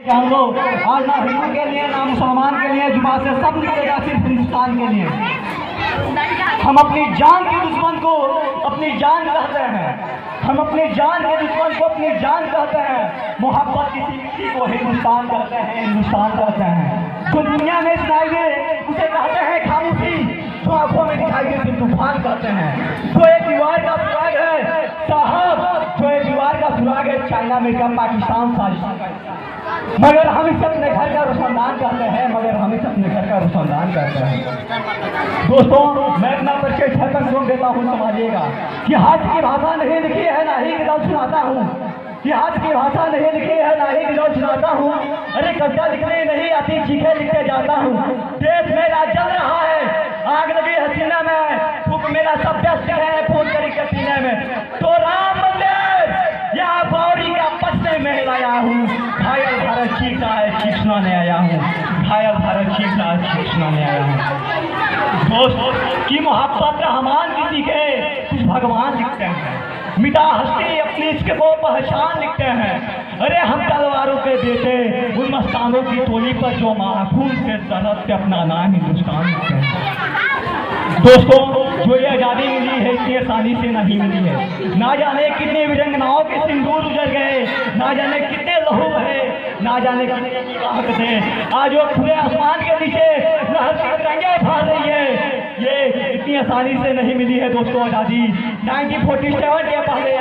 हम लोग आज ना हिंदू के लिए ना मुसलमान के लिए जुबान से सब निकलेगा, सिर्फ हिंदुस्तान के लिए। हम अपनी जान के दुश्मन को अपनी जान कहते हैं, हम अपनी जान के दुश्मन को अपनी जान कहते हैं। मोहब्बत किसी किसी को हिंदुस्तान कहते हैं, हिंदुस्तान कहते हैं। जो दुनिया में सुनाई दे उसे कहते हैं खामोशी, जो आंखों में दिखाई दे उसे तूफान कहते हैं। जो एक दीवार का सुराग है साहब, जो एक दीवार का सुराग है चाइना में, पाकिस्तान साजिश, मगर हम इसे अपने घर का रोशनदान करते हैं, मगर हम इसे अपने घर का रोशनदान करते हैं। दोस्तों, मैं अपना परिचय छतन जोड़ देता हूँ, समझिएगा कि हाथ की भाषा नहीं लिखी है ना ही गजल सुनाता हूँ, कि हाथ की भाषा नहीं लिखी है ना ही गजल सुनाता हूँ। अरे कविता लिखने नहीं आती, चीखे लिखते जाता हूँ। देश मेरा जल रहा है, आग लगी हसीना में, फूक मेरा सब व्यस्त है फोन करी के सीने में। तो राम मंदिर यहाँ बौरी का पत्ते में लाया हूँ, घायल भारत चीखता है चीख सुनाने आया हूँ, घायल भारत चीखता है चीख सुनाने आया हूँ। दोस्त की मोहब्बत रहमान किसी के कुछ भगवान लिखते हैं, मिटा हस्ती अपनी इश्क को पहचान लिखते हैं। अरे हम तलवारों के बेटे उन मस्तानों की टोली पर जो माखून से सरहद से अपना नाम हिंदुस्तान लिखते हैं। दोस्तों, जो ये आज़ादी मिली है इतनी आसानी से नहीं मिली है। ना जाने कितने वीरंगनाओं के सिंदूर उजड़ गए, ना जाने कितने लहू है, ना जाने कितने की राहत है। आज वो खुले आसमान के नीचे लहर की तिरंगे फहर रही है। ये इतनी आसानी से नहीं मिली है दोस्तों आज़ादी। 1947 के पहले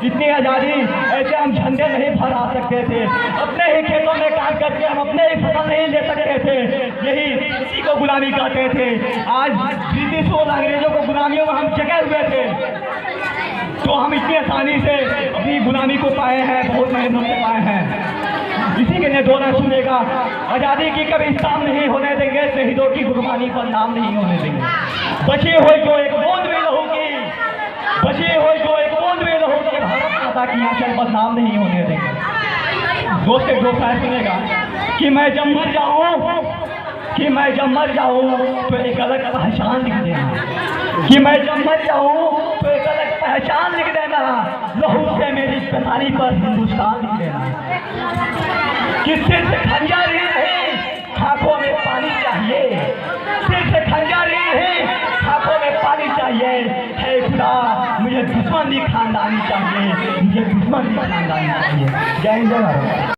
इतनी आज़ादी ऐसे हम झंडे नहीं फहरा सकते थे, अपने ही खेतों में काम करके हम अपने ही फसल नहीं ले सकते थे, यही इसी को गुलामी कहते थे। आज ब्रिटिश और अंग्रेजों को गुलामियों में हम जगह हुए थे, तो हम इतनी आसानी से अपनी गुलामी को पाए हैं, बहुत मेहनत से पाए हैं। इसी के लिए दोनों सुनेगा, आज़ादी की कभी शाम नहीं होने देंगे, शहीदों की कुर्बानी पर नाम नहीं होने देंगे। बचे हुए जो एक बूंद भी लहू की, बचे हुए जो एक बूंद भी लहू की, भारत माता की आंचल पर नाम नहीं होने देंगे। दोस्त एक दोस्त सुनेगा कि मैं जब मर जाऊँ, कि मैं जब मर जाऊँ तो एक अलग पहचान लिख देना, कि मैं जब मर जाऊँ तो एक अलग पहचान लिख देना, लहू से मेरी कतारी पर हिंदुस्तान लिख देना। कि सिर्फ खंजर ही नहीं आंखों में पानी चाहिए, सिर्फ खंजर ही नहीं आंखों में पानी चाहिए। हे खुदा, मुझे दुश्मन भी खानदानी चाहिए, मुझे दुश्मन भी खानदानी चाहिए। जय हिंद।